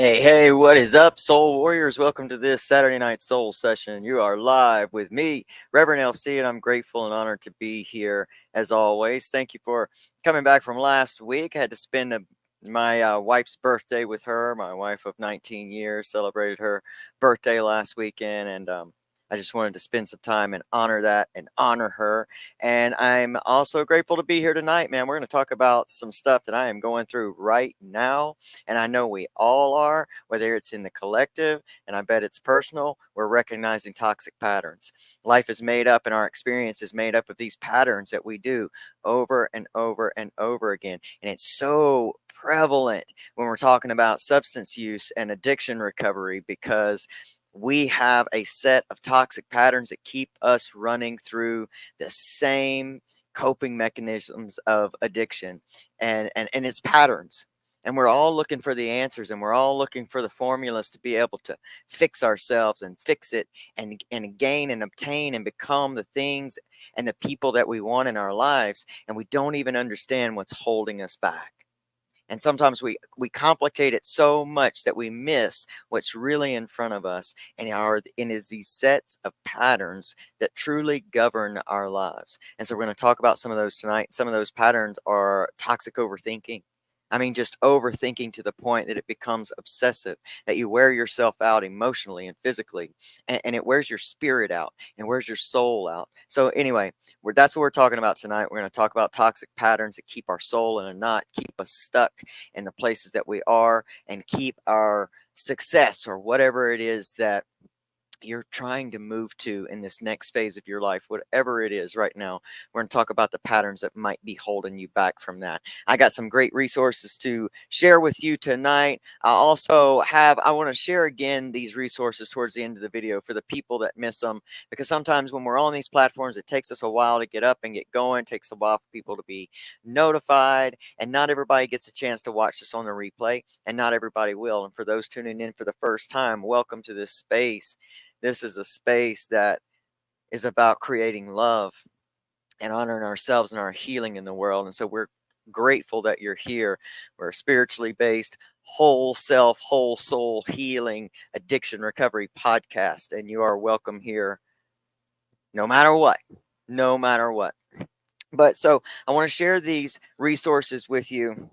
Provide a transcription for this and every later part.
Hey, what is up, Soul Warriors? Welcome to this Saturday Night Soul session. You are live with me, Reverend LC, and I'm grateful and honored to be here as always. Thank you for coming back from last week. I had to spend my wife's birthday with her. My wife of 19 years celebrated her birthday last weekend, and I just wanted to spend some time and honor that and honor her. And I'm also grateful to be here tonight, man. We're going to talk about some stuff that I am going through right now. And I know we all are, whether it's in the collective, and I bet it's personal, we're recognizing toxic patterns. Life is made up, and our experience is made up of these patterns that we do over and over and over again. And it's so prevalent when we're talking about substance use and addiction recovery because we have a set of toxic patterns that keep us running through the same coping mechanisms of addiction and it's patterns, and we're all looking for the answers, and we're all looking for the formulas to be able to fix ourselves and fix it and gain and obtain and become the things and the people that we want in our lives, and we don't even understand what's holding us back. And sometimes we complicate it so much that we miss what's really in front of us, and is these sets of patterns that truly govern our lives. And so we're going to talk about some of those tonight. Some of those patterns are toxic overthinking. I mean, just overthinking to the point that it becomes obsessive, that you wear yourself out emotionally and physically, and it wears your spirit out and wears your soul out. So anyway, that's what we're talking about tonight. We're going to talk about toxic patterns that keep our soul in a knot, keep us stuck in the places that we are, and keep our success or whatever it is that you're trying to move to in this next phase of your life, whatever it is right now. We're going to talk about the patterns that might be holding you back from that. I got some great resources to share with you tonight. I want to share again these resources towards the end of the video for the people that miss them, because sometimes when we're on these platforms, it takes us a while to get up and get going. It takes a while for people to be notified, and not everybody gets a chance to watch this on the replay, and not everybody will. And for those tuning in for the first time, welcome to this space. This is a space that is about creating love and honoring ourselves and our healing in the world. And so we're grateful that you're here. We're a spiritually based, whole self, whole soul healing addiction recovery podcast. And you are welcome here no matter what. No matter what. But so I want to share these resources with you,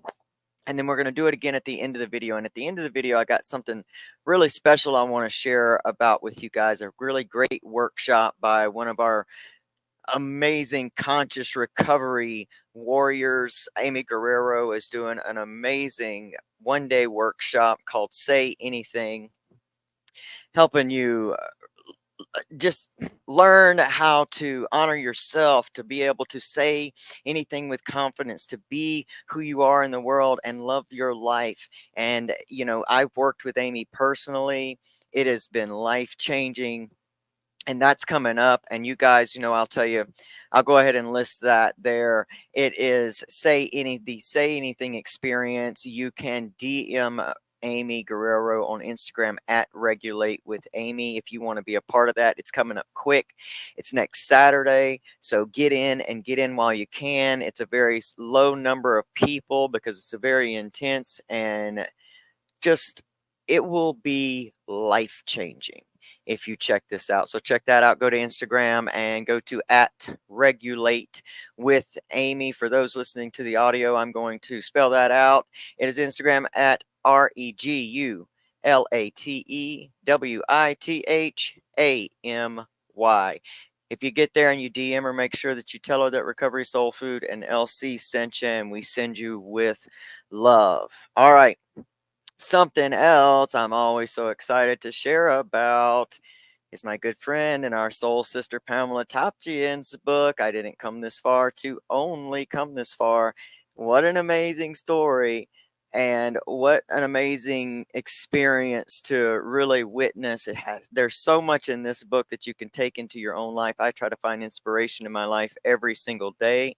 and then we're going to do it again at the end of the video. And at the end of the video, I got something really special I want to share about with you guys. A really great workshop by one of our amazing conscious recovery warriors. Amy Guerrero is doing an amazing one-day workshop called Say Anything, helping you just learn how to honor yourself, to be able to say anything with confidence, to be who you are in the world and love your life. And, I've worked with Amy personally. It has been life changing. And that's coming up. And you guys, I'll tell you, I'll go ahead and list that there. It is the Say Anything experience. You can DM Amy Guerrero on Instagram at Regulate with Amy if you want to be a part of that. It's coming up quick. It's next Saturday. So get in while you can. It's a very low number of people because it's a very intense, and just it will be life changing if you check this out. So check that out. Go to Instagram and go to at Regulate with Amy. For those listening to the audio, I'm going to spell that out. It is Instagram at REGULATEWITHAMY. If you get there and you DM her, make sure that you tell her that Recovery Soul Food and LC sent you, and we send you with love. All right. Something else I'm always so excited to share about is my good friend and our soul sister Pamela Topchian's book, I Didn't Come This Far to Only Come This Far. What an amazing story, and what an amazing experience to really witness. There's so much in this book that you can take into your own life. I try to find inspiration in my life every single day.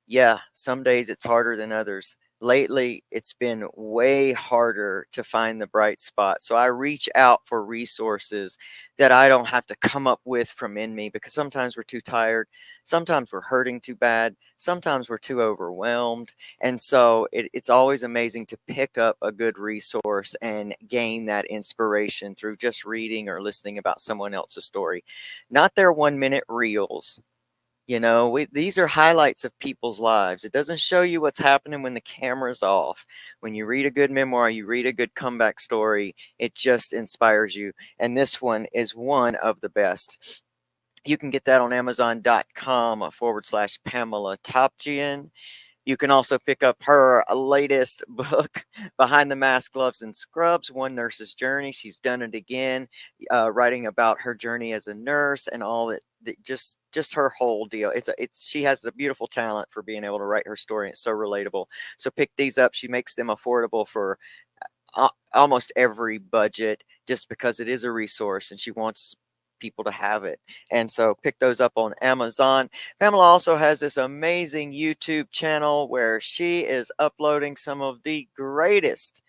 Yeah, some days it's harder than others. lately it's been way harder to find the bright spot. So I reach out for resources that I don't have to come up with from in me, because sometimes we're too tired, sometimes we're hurting too bad, sometimes we're too overwhelmed. And so it's always amazing to pick up a good resource and gain that inspiration through just reading or listening about someone else's story. Not their 1 minute reels. These are highlights of people's lives. It doesn't show you what's happening when the camera's off. When you read a good memoir, you read a good comeback story, it just inspires you. And this one is one of the best. You can get that on Amazon.com// Pamela Topjian. You can also pick up her latest book, Behind the Mask, Gloves, and Scrubs, One Nurse's Journey. She's done it again, writing about her journey as a nurse and all that just her whole deal. She has a beautiful talent for being able to write her story. It's so relatable. So pick these up. She makes them affordable for almost every budget, just because it is a resource and she wants people to have it. And so pick those up on Amazon. Pamela also has this amazing YouTube channel where she is uploading some of the greatest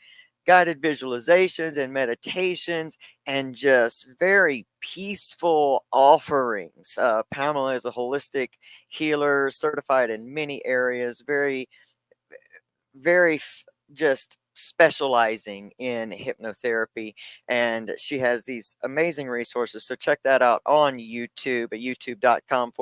guided visualizations and meditations and just very peaceful offerings. Pamela is a holistic healer, certified in many areas, very just specializing in hypnotherapy, and she has these amazing resources. So check that out on YouTube at youtube.com/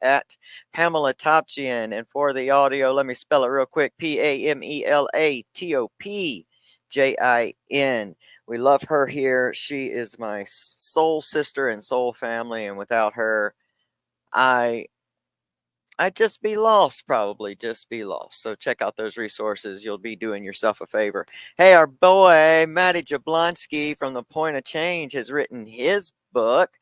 at Pamela Topjian. And for the audio, let me spell it real quick: PAMELATOPJIN. We love her here. She is my soul sister and soul family, and without her, I'd just be lost, probably just be lost. So check out those resources. You'll be doing yourself a favor. Hey, our boy, Matty Jablonski from The Point of Change has written his book,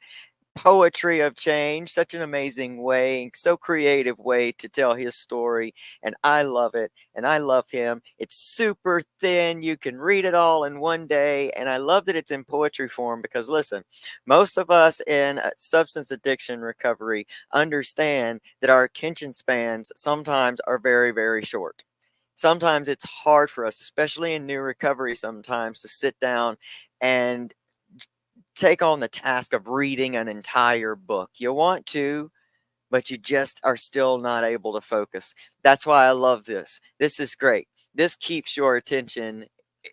Poetry of Change. Such an amazing way, so creative way to tell his story, and I love it, and I love him. It's super thin. You can read it all in one day, and I love that it's in poetry form, because listen, most of us in substance addiction recovery understand that our attention spans sometimes are very, very short. Sometimes it's hard for us, especially in new recovery, sometimes to sit down and take on the task of reading an entire book. You want to, but you just are still not able to focus. That's why I love this. This is great. This keeps your attention.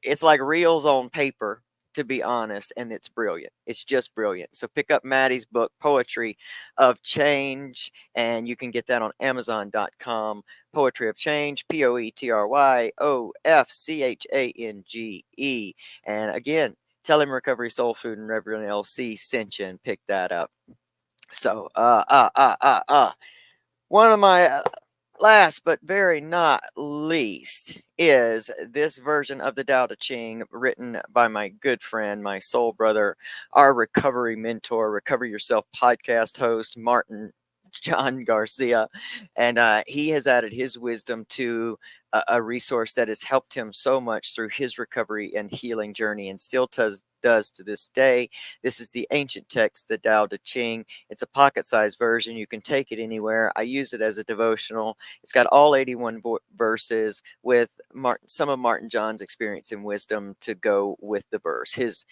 It's like reels on paper, to be honest, and it's brilliant. It's just brilliant. So pick up Maddie's book, Poetry of Change, and you can get that on Amazon.com. Poetry of Change, POETRYOFCHANGE. And again, tell him Recovery Soul Food and Reverend LC sent you and pick that up. So, one of my last but very not least is this version of the Tao Te Ching, written by my good friend, my soul brother, our recovery mentor, Recover Yourself podcast host, Martin John Garcia. And he has added his wisdom to a resource that has helped him so much through his recovery and healing journey, and still does to this day. This is the ancient text, the Tao Te Ching. It's a pocket-sized version. You can take it anywhere. I use it as a devotional. It's got all 81 verses with some of Martin John's experience and wisdom to go with the verse. His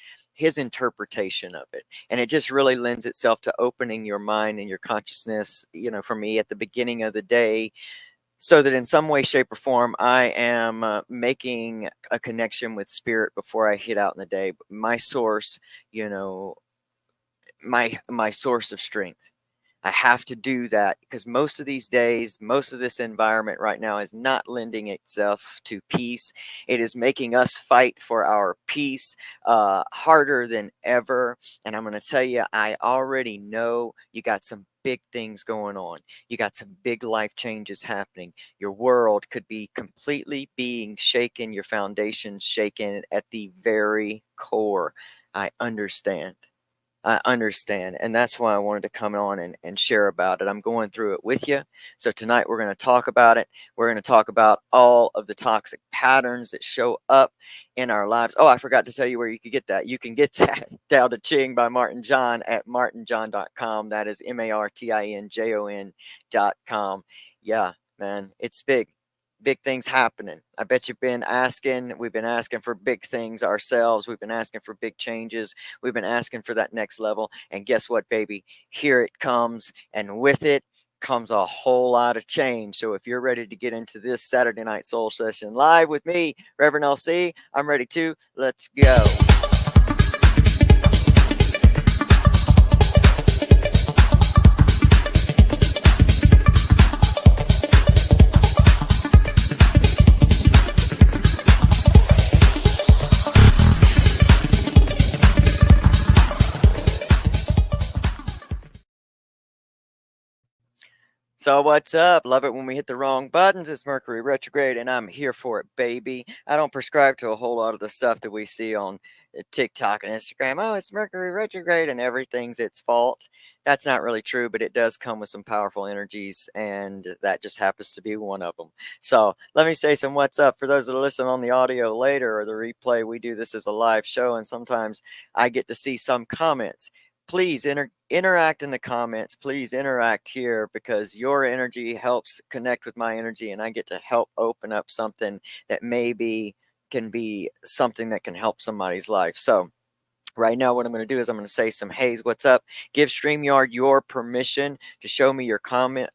interpretation of it, and it just really lends itself to opening your mind and your consciousness, for me at the beginning of the day, so that in some way, shape, or form, I am making a connection with spirit before I hit out in the day. My source, my source of strength. I have to do that, because most of these days, most of this environment right now is not lending itself to peace. It is making us fight for our peace harder than ever. And I'm going to tell you, I already know you got some big things going on. You got some big life changes happening. Your world could be completely being shaken, your foundations shaken at the very core. I understand. And that's why I wanted to come on and share about it. I'm going through it with you. So tonight we're going to talk about it. We're going to talk about all of the toxic patterns that show up in our lives. Oh, I forgot to tell you where you could get that. You can get that Tao Te Ching by Martin John at martinjohn.com. That is MARTINJON.com. Yeah, man, it's big. big things happening. I bet you've been asking, we've been asking for big things ourselves. We've been asking for big changes. We've been asking for that next level. And guess what, baby? Here it comes. And with it comes a whole lot of change. So if you're ready to get into this Saturday Night Soul Session live with me, Reverend LC, I'm ready too. Let's go. So what's up? Love it when we hit the wrong buttons. It's Mercury retrograde, and I'm here for it, baby. I don't prescribe to a whole lot of the stuff that we see on TikTok and Instagram. Oh, it's Mercury retrograde, and everything's its fault. That's not really true, but it does come with some powerful energies, and that just happens to be one of them. So let me say some what's up for those that listen on the audio later or the replay. We do this as a live show, and sometimes I get to see some comments. Please interact in the comments. Please interact here because your energy helps connect with my energy, and I get to help open up something that maybe can be something that can help somebody's life. So right now, what I'm going to do is I'm going to say some "Hey's, what's up?" Give StreamYard your permission to show me your comment.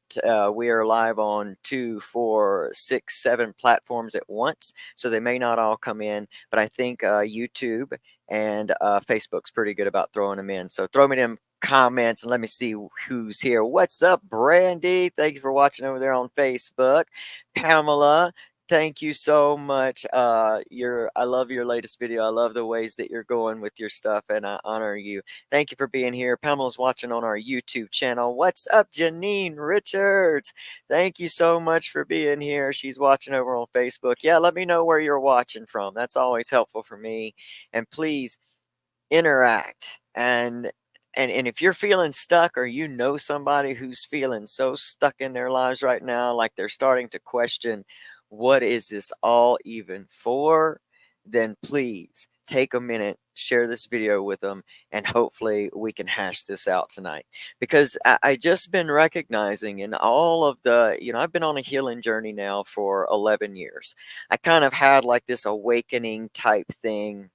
We are live on 2, 4, 6, 7 platforms at once, so they may not all come in, but I think YouTube and Facebook's pretty good about throwing them in. So throw me them comments and let me see who's here. What's up, Brandy? Thank you for watching over there on Facebook. Pamela, thank you so much. I love your latest video. I love the ways that you're going with your stuff, and I honor you. Thank you for being here. Pamela's watching on our YouTube channel. What's up, Janine Richards? Thank you so much for being here. She's watching over on Facebook. Yeah, let me know where you're watching from. That's always helpful for me. And please interact. And if you're feeling stuck, or you know somebody who's feeling so stuck in their lives right now, like they're starting to question, what is this all even for? Then please take a minute, share this video with them, and hopefully we can hash this out tonight. Because I just been recognizing in all of the, I've been on a healing journey now for 11 years. I kind of had like this awakening type thing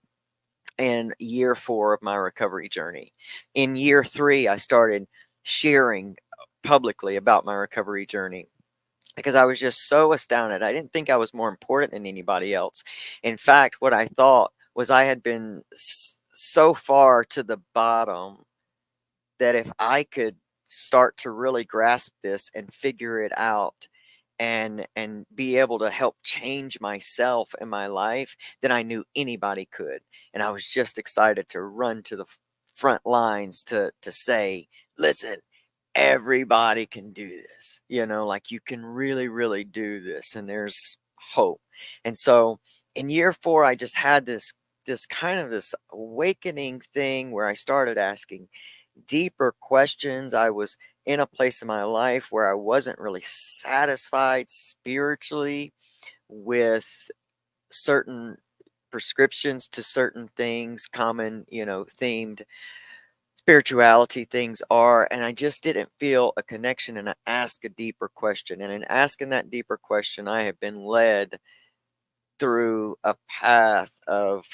in year 4 of my recovery journey. In year 3, I started sharing publicly about my recovery journey because I was just so astounded. I didn't think I was more important than anybody else. In fact, what I thought was I had been so far to the bottom that if I could start to really grasp this and figure it out and be able to help change myself and my life, then I knew anybody could. And I was just excited to run to the front lines to say, listen, everybody can do this. Like you can really, really do this, and there's hope. And so in year 4, I just had this kind of this awakening thing where I started asking deeper questions. I was in a place in my life where I wasn't really satisfied spiritually with certain prescriptions to certain things, common, themed spirituality things are, and I just didn't feel a connection, and I asked a deeper question. And in asking that deeper question, I have been led through a path of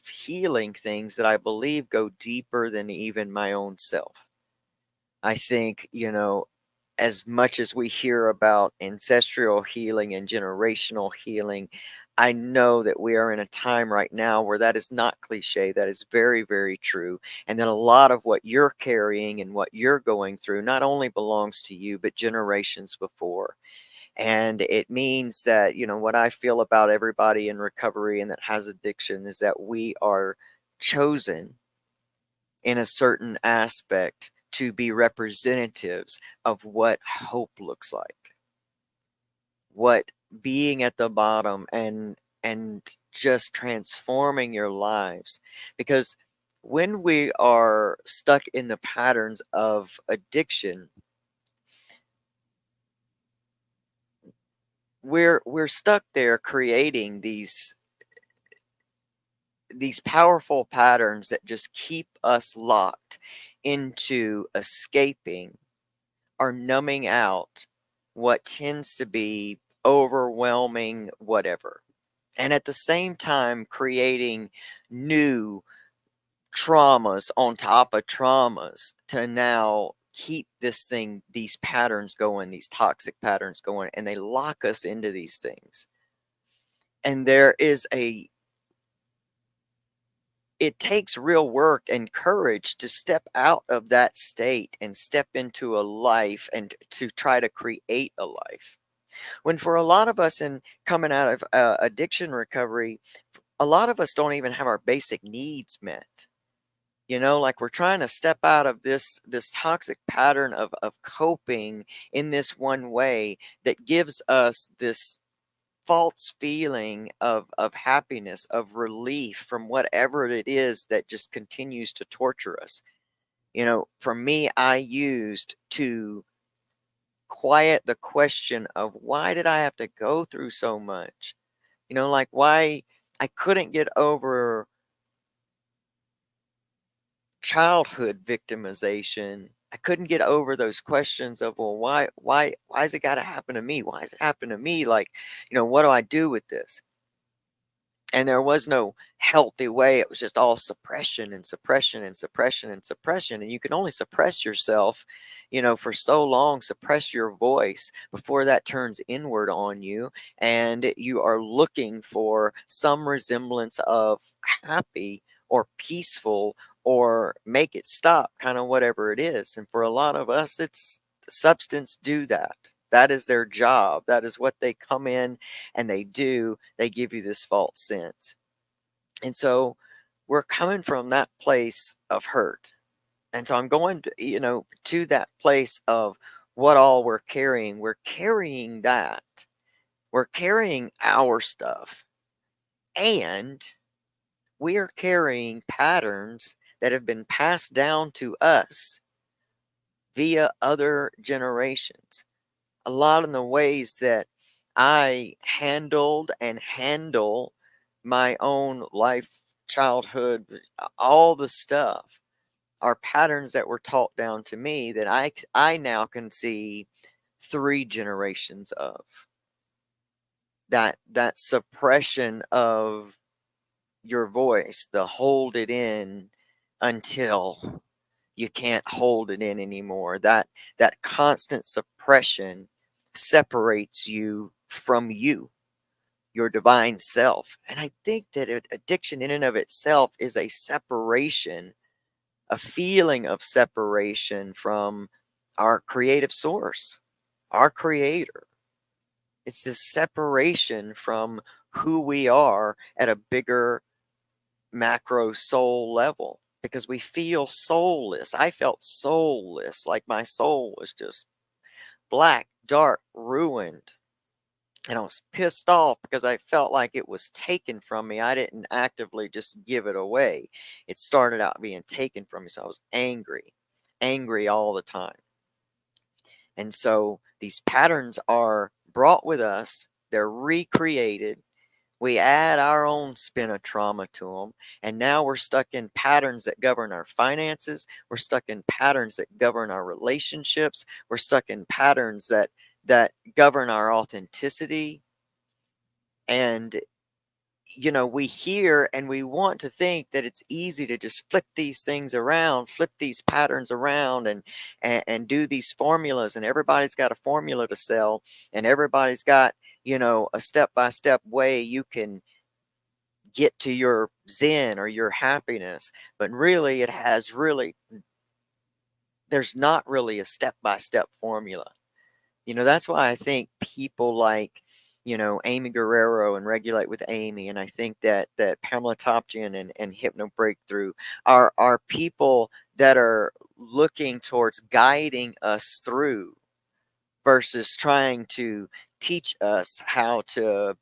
healing things that I believe go deeper than even my own self. I think, as much as we hear about ancestral healing and generational healing, I know that we are in a time right now where that is not cliche. That is very, very true. And that a lot of what you're carrying and what you're going through not only belongs to you, but generations before. And it means that, what I feel about everybody in recovery and that has addiction is that we are chosen in a certain aspect to be representatives of what hope looks like, what being at the bottom and just transforming your lives. Because when we are stuck in the patterns of addiction, we're stuck there creating these powerful patterns that just keep us locked into escaping or numbing out what tends to be overwhelming whatever. And at the same time, creating new traumas on top of traumas to now keep these patterns going, these toxic patterns going, and they lock us into these things. And it takes real work and courage to step out of that state and step into a life and to try to create a life. When for a lot of us in coming out of addiction recovery, a lot of us don't even have our basic needs met. Like we're trying to step out of this toxic pattern of coping in this one way that gives us this false feeling of happiness, of relief from whatever it is that just continues to torture us. For me, I used to quiet the question of why did I have to go through so much? Like why I couldn't get over childhood victimization. I couldn't get over those questions of, well, why has it got to happen to me? Why has it happened to me? Like, what do I do with this? And there was no healthy way. It was just all suppression and suppression and suppression and suppression. And you can only suppress yourself, for so long, suppress your voice before that turns inward on you. And you are looking for some resemblance of happy or peaceful or make it stop, kind of whatever it is. And for a lot of us, it's substance do that. That is their job. That is what they come in and they do. They give you this false sense. And so we're coming from that place of hurt. And so I'm going to that place of what all we're carrying. We're carrying that. We're carrying our stuff. And we are carrying patterns that have been passed down to us via other generations. A lot of the ways that I handled and handle my own life, childhood, all the stuff are patterns that were taught down to me that I now can see 3 generations of. That suppression of your voice, the hold it in until you can't hold it in anymore. That constant suppression separates you from your divine self. And I think that addiction in and of itself is a separation, a feeling of separation from our creative source, our creator. It's this separation from who we are at a bigger macro soul level, because we feel soulless. I felt soulless, like my soul was just black, dark, ruined. And I was pissed off because I felt like it was taken from me. I didn't actively just give it away. It started out being taken from me. So I was angry all the time. And so these patterns are brought with us, they're recreated. We add our own spin of trauma to them. And now we're stuck in patterns that govern our finances. We're stuck in patterns that govern our relationships. We're stuck in patterns that govern our authenticity. And, we hear and we want to think that it's easy to just flip these things around, flip these patterns around and do these formulas. And everybody's got a formula to sell. And everybody's got, a step-by-step way you can get to your zen or your happiness. But really, there's not really a step-by-step formula. That's why I think people like, Amy Guerrero and Regulate with Amy, and I think that Pamela Topjian and Hypno Breakthrough are people that are looking towards guiding us through versus trying to teach us how to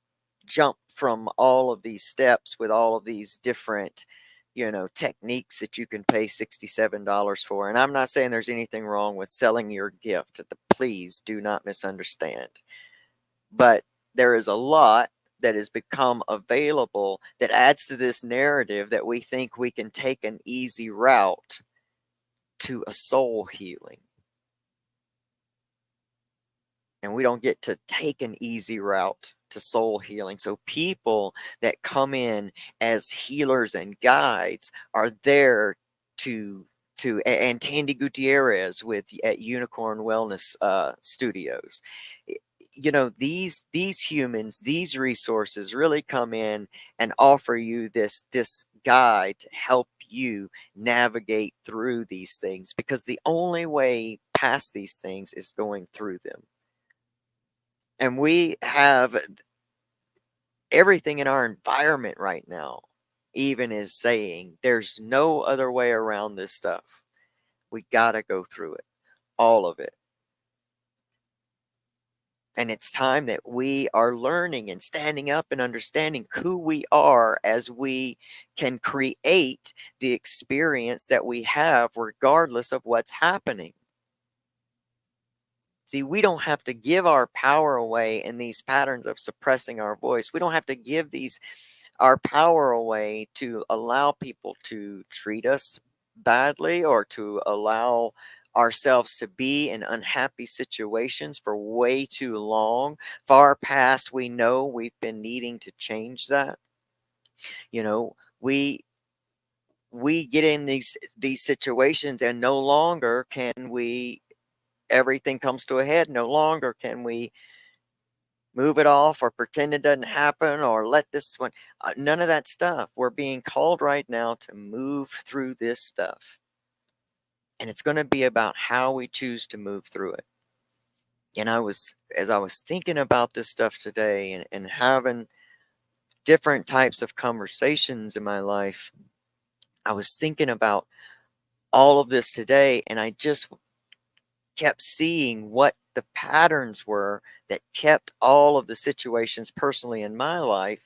jump from all of these steps with all of these different techniques that you can pay $67 for. And I'm not saying there's anything wrong with selling your gift. Please do not misunderstand. But there is a lot that has become available that adds to this narrative that we think we can take an easy route to a soul healing. and we don't get to take an easy route to soul healing. So people that come in as healers and guides are there to and Tandy Gutierrez with at Unicorn Wellness Studios. You know, these humans, these resources really come in and offer you this guide to help you navigate through these things, because the only way past these things is going through them. And we have everything in our environment right now, even is saying there's no other way around this stuff. We got to go through it, all of it. And it's time that we are learning and standing up and understanding who we are, as we can create the experience that we have regardless of what's happening. See, we don't have to give our power away in these patterns of suppressing our voice. We don't have to give our power away to allow people to treat us badly, or to allow ourselves to be in unhappy situations for way too long, far past we know we've been needing to change that. You know, we get in these situations, and no longer can we, everything comes to a head, no longer can we move it off or pretend it doesn't happen or let this one, none of that stuff. We're being called right now to move through this stuff, and it's going to be about how we choose to move through it. And as I was thinking about this stuff today, and having different types of conversations in my life, I was thinking about all of this today, and I just kept seeing what the patterns were that kept all of the situations personally in my life.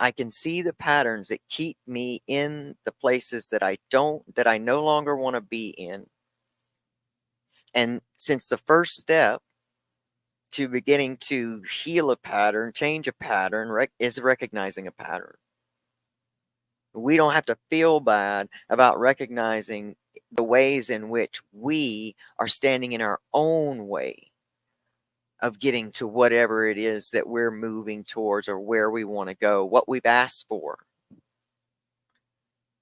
I can see the patterns that keep me in the places that I no longer want to be in. And since the first step to beginning to heal a pattern, change a pattern, is recognizing a pattern. We don't have to feel bad about recognizing the ways in which we are standing in our own way of getting to whatever it is that we're moving towards, or where we want to go, what we've asked for.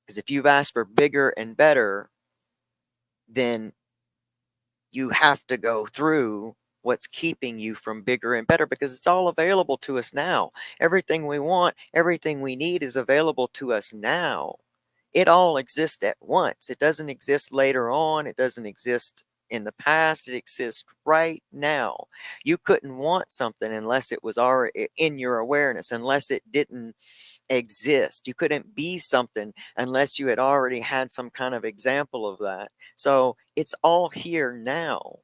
Because if you've asked for bigger and better, then you have to go through what's keeping you from bigger and better, because it's all available to us now. Everything we want, everything we need is available to us now. It all exists at once. It doesn't exist later on. It doesn't exist in the past. It exists right now. You couldn't want something unless it was already in your awareness, unless it didn't exist. You couldn't be something unless you had already had some kind of example of that. So it's all here now.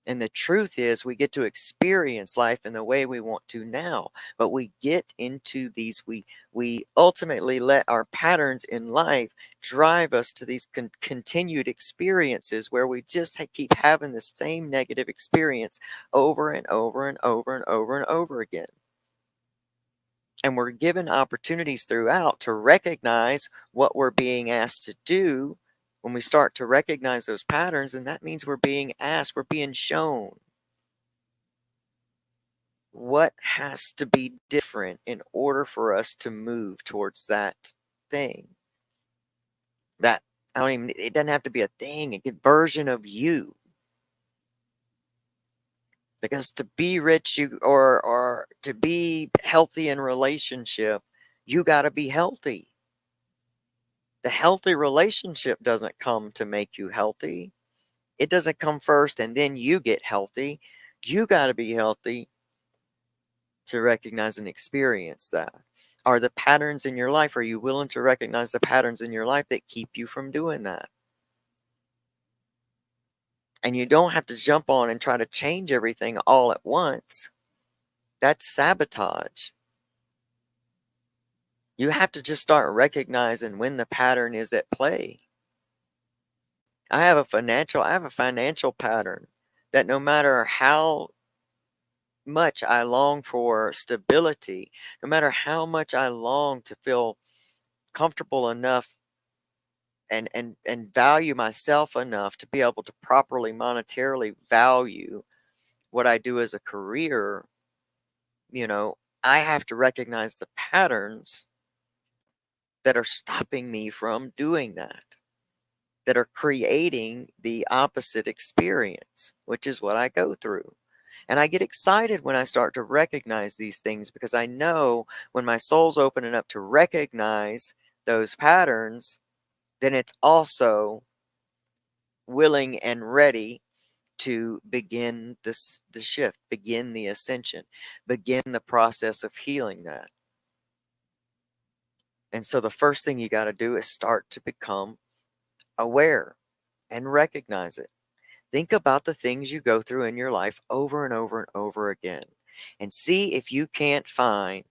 And the truth is, we get to experience life in the way we want to now. But we get into these, we ultimately let our patterns in life drive us to these continued experiences where we just keep having the same negative experience over and over and over and over and over again. And we're given opportunities throughout to recognize what we're being asked to do. When we start to recognize those patterns, and that means we're being asked, we're being shown what has to be different in order for us to move towards that thing. That, I don't even, it doesn't have to be a thing, a version of you. Because to be rich, or to be healthy in relationship, you got to be healthy. The healthy relationship doesn't come to make you healthy. It doesn't come first and then you get healthy. You got to be healthy to recognize and experience that. Are the patterns in your life, are you willing to recognize the patterns in your life that keep you from doing that? And you don't have to jump on and try to change everything all at once. That's sabotage. You have to just start recognizing when the pattern is at play. I have a financial pattern that no matter how much I long for stability, no matter how much I long to feel comfortable enough and value myself enough to be able to properly monetarily value what I do as a career, you know, I have to recognize the patterns that are stopping me from doing that, that are creating the opposite experience, which is what I go through. And I get excited when I start to recognize these things because I know when my soul's opening up to recognize those patterns, then it's also willing and ready to begin the shift, begin the ascension, begin the process of healing that. And so the first thing you got to do is start to become aware and recognize it. Think about the things you go through in your life over and over and over again, and see if you can't find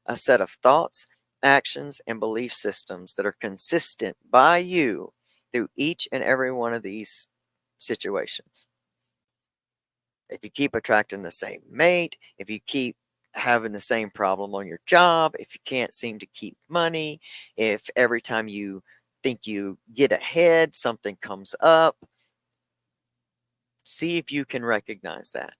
a set of thoughts, actions, and belief systems that are consistent by you through each and every one of these situations. If you keep attracting the same mate, if you keep having the same problem on your job, if you can't seem to keep money, if every time you think you get ahead, something comes up, see if you can recognize that.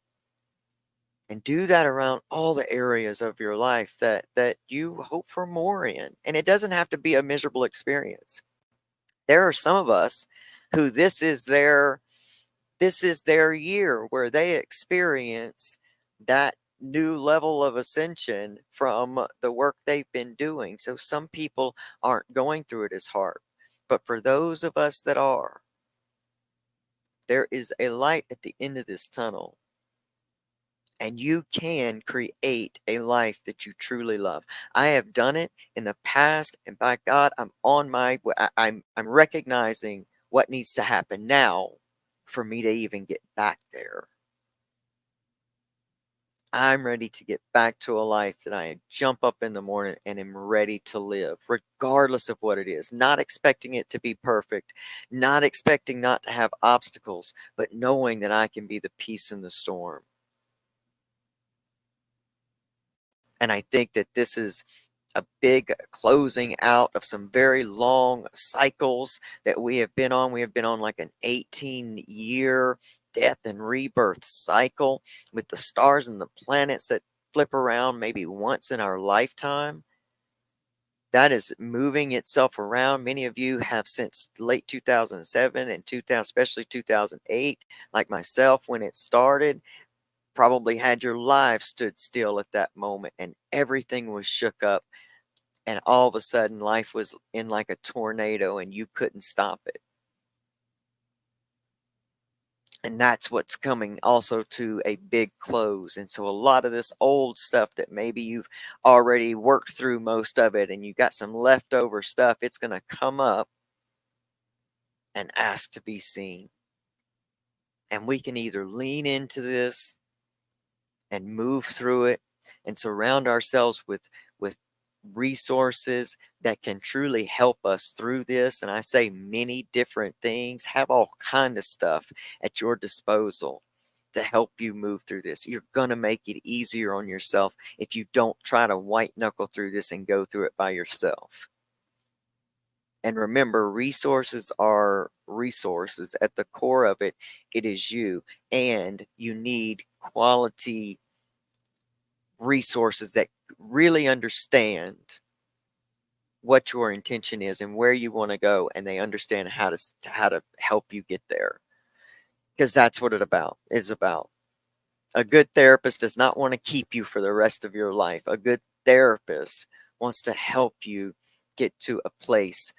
And do that around all the areas of your life that you hope for more in. And it doesn't have to be a miserable experience. There are some of us who this is their year where they experience that new level of ascension from the work they've been doing. So some people aren't going through it as hard. But for those of us that are, there is a light at the end of this tunnel. And you can create a life that you truly love. I have done it in the past, and by God, I'm on my way. I'm recognizing what needs to happen now for me to even get back there. I'm ready to get back to a life that I jump up in the morning and am ready to live, regardless of what it is. Not expecting it to be perfect, not expecting not to have obstacles, but knowing that I can be the peace in the storm. And I think that this is a big closing out of some very long cycles that we have been on. We have been on like an 18-year death and rebirth cycle with the stars and the planets that flip around maybe once in our lifetime. That is moving itself around. Many of you have since late 2007 and 2000, especially 2008, like myself when it started, probably had your life stood still at that moment and everything was shook up, and all of a sudden life was in like a tornado and you couldn't stop it. And that's what's coming also to a big close. And so a lot of this old stuff that maybe you've already worked through most of it and you got some leftover stuff, it's going to come up and ask to be seen. And we can either lean into this and move through it and surround ourselves with resources that can truly help us through this. And I say many different things, have all kind of stuff at your disposal to help you move through this. You're going to make it easier on yourself if you don't try to white knuckle through this and go through it by yourself. And remember, resources are resources. At the core of it, it is you. And you need quality resources that really understand what your intention is and where you want to go, and they understand how to help you get there, because that's what it is about. A good therapist does not want to keep you for the rest of your life. A good therapist wants to help you get to a place,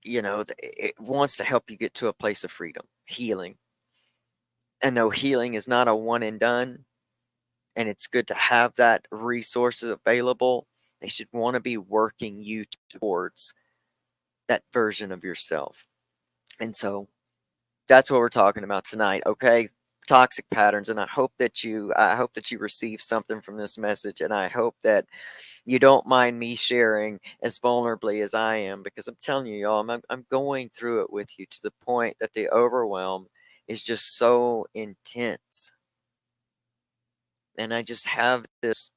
it wants to help you get to a place of freedom, healing. And though healing is not a one and done, and it's good to have that resources available, they should want to be working you towards that version of yourself. And so that's what we're talking about tonight, okay? Toxic patterns. And I hope that you receive something from this message, and I hope that you don't mind me sharing as vulnerably as I am, because I'm telling you, y'all, I'm going through it with you to the point that the overwhelm is just so intense. And I just have this,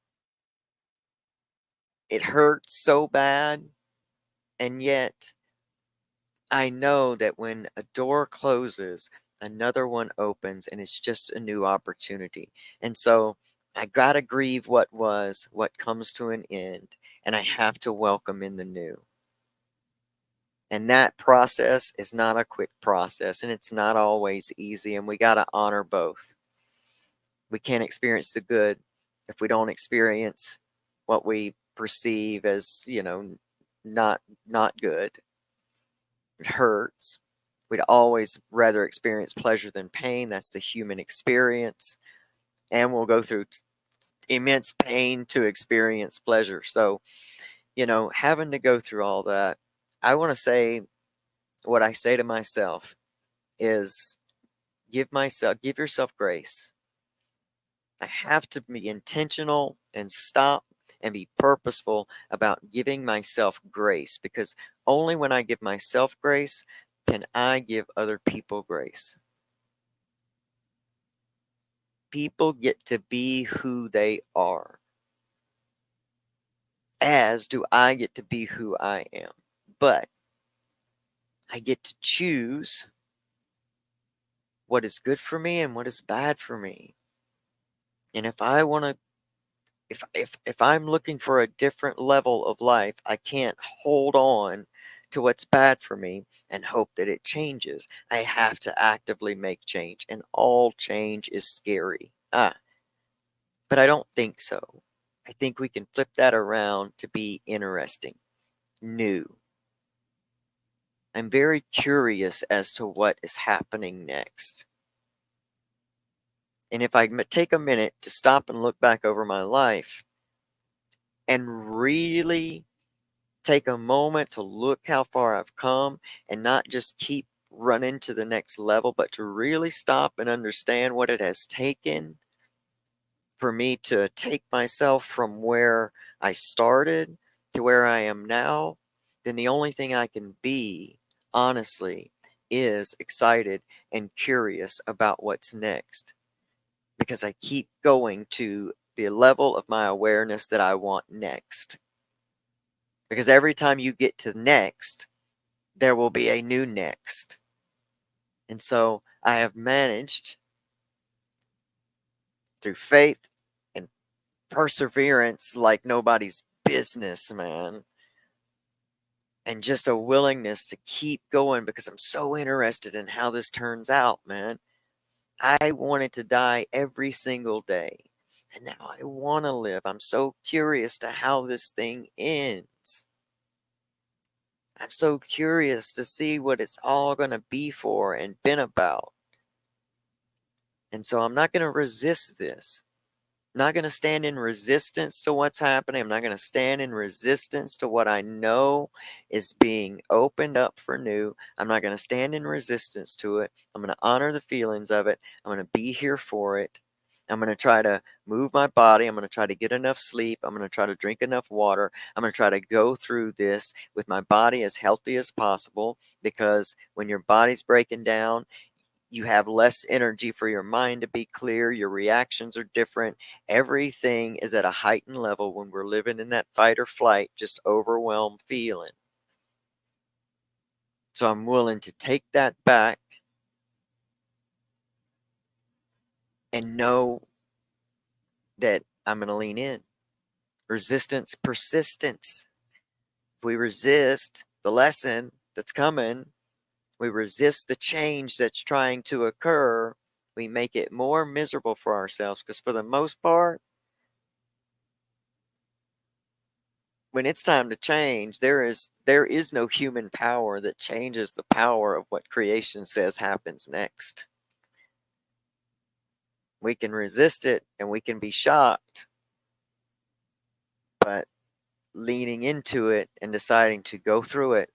it hurts so bad, and yet I know that when a door closes, another one opens, and it's just a new opportunity. And so I got to grieve what was, what comes to an end, and I have to welcome in the new. And that process is not a quick process, and it's not always easy, and we got to honor both. We can't experience the good if we don't experience what we perceive as, not good. It hurts. We'd always rather experience pleasure than pain. That's the human experience. And we'll go through immense pain to experience pleasure. So, having to go through all that, I want to say what I say to myself is give yourself grace. I have to be intentional and stop and be purposeful about giving myself grace, because only when I give myself grace can I give other people grace. People get to be who they are, as do I get to be who I am. But I get to choose what is good for me and what is bad for me. And if I want to if I'm looking for a different level of life, I can't hold on to what's bad for me and hope that it changes. I have to actively make change, and all change is scary. But I don't think so. I think we can flip that around to be interesting, new. I'm very curious as to what is happening next. And if I take a minute to stop and look back over my life and really take a moment to look how far I've come and not just keep running to the next level, but to really stop and understand what it has taken for me to take myself from where I started to where I am now, then the only thing I can be, honestly, is excited and curious about what's next, because I keep going to the level of my awareness that I want next. Because every time you get to next, there will be a new next. And so I have managed through faith and perseverance like nobody's business, man. And just a willingness to keep going because I'm so interested in how this turns out, man. I wanted to die every single day, and now I want to live. I'm so curious to how this thing ends. I'm so curious to see what it's all going to be for and been about. And so I'm not going to resist this. I'm not going to stand in resistance to what's happening. I'm not going to stand in resistance to what I know is being opened up for new. I'm not going to stand in resistance to it. I'm going to honor the feelings of it. I'm going to be here for it. I'm going to try to move my body. I'm going to try to get enough sleep. I'm going to try to drink enough water. I'm going to try to go through this with my body as healthy as possible, because when your body's breaking down, you have less energy for your mind to be clear. Your reactions are different. Everything is at a heightened level when we're living in that fight or flight, just overwhelmed feeling. So I'm willing to take that back and know that I'm going to lean in. Resistance, persistence. If we resist the lesson that's coming, we resist the change that's trying to occur, we make it more miserable for ourselves, because for the most part, when it's time to change, there is no human power that changes the power of what creation says happens next. We can resist it and we can be shocked, but leaning into it and deciding to go through it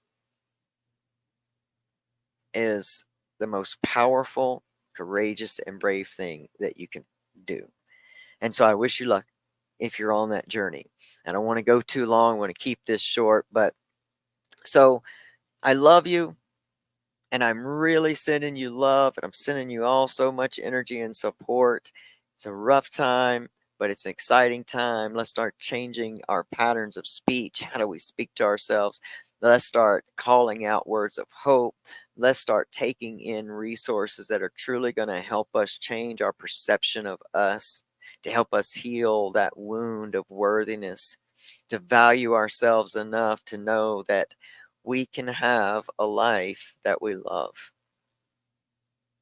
is the most powerful, courageous, and brave thing that you can do. And so I wish you luck if you're on that journey. I don't want to go too long. I want to keep this short, but so I love you, and I'm really sending you love, and I'm sending you all so much energy and support. It's a rough time, but it's an exciting time. Let's start changing our patterns of speech. How do we speak to ourselves? Let's start calling out words of hope. Let's start taking in resources that are truly going to help us change our perception of us, to help us heal that wound of worthiness, to value ourselves enough to know that we can have a life that we love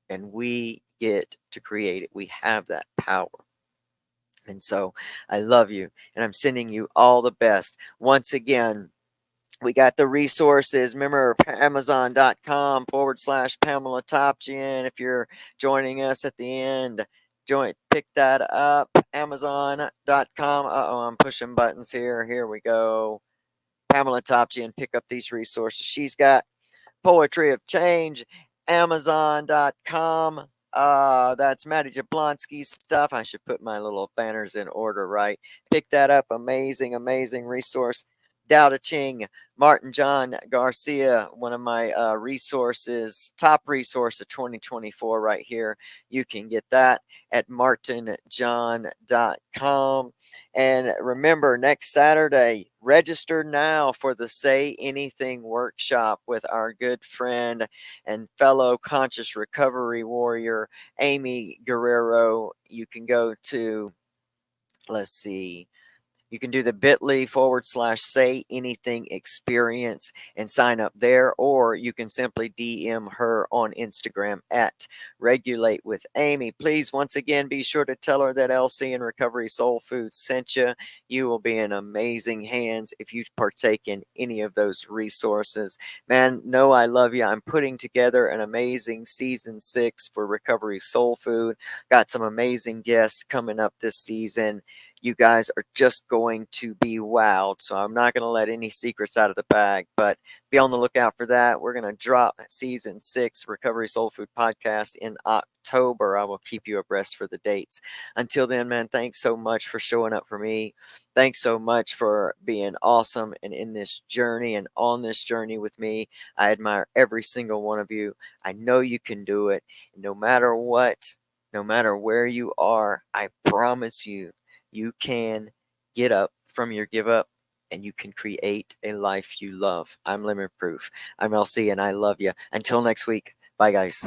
and we get to create it. We have that power. And so I love you and I'm sending you all the best. Once again, we got the resources. Remember, Amazon.com/Pamela Topchian. If you're joining us at the end, pick that up. Amazon.com. Uh-oh, I'm pushing buttons here. Here we go. Pamela Topchian, pick up these resources. She's got Poetry of Change, Amazon.com. That's Maddie Jablonski's stuff. I should put my little banners in order, right? Pick that up. Amazing, amazing resource. Dao De Ching, Martin John Garcia, one of my resources, top resource of 2024 right here. You can get that at martinjohn.com. And remember, next Saturday, register now for the Say Anything workshop with our good friend and fellow conscious recovery warrior, Amy Guerrero. You can go to, let's see, you can do the bit.ly/say anything experience and sign up there, or you can simply DM her on Instagram at Regulate with Amy. Please, once again, be sure to tell her that LC and Recovery Soul Food sent you. You will be in amazing hands if you partake in any of those resources. Man, know I love you. I'm putting together an amazing season 6 for Recovery Soul Food. Got some amazing guests coming up this season. You guys are just going to be wowed. So I'm not going to let any secrets out of the bag, but be on the lookout for that. We're going to drop season 6 Recovery Soul Food podcast in October. I will keep you abreast for the dates. Until then, man, thanks so much for showing up for me. Thanks so much for being awesome and in this journey and on this journey with me. I admire every single one of you. I know you can do it. No matter what, no matter where you are, I promise you, you can get up from your give up and you can create a life you love. I'm Limit Proof. I'm LC and I love you. Until next week. Bye, guys.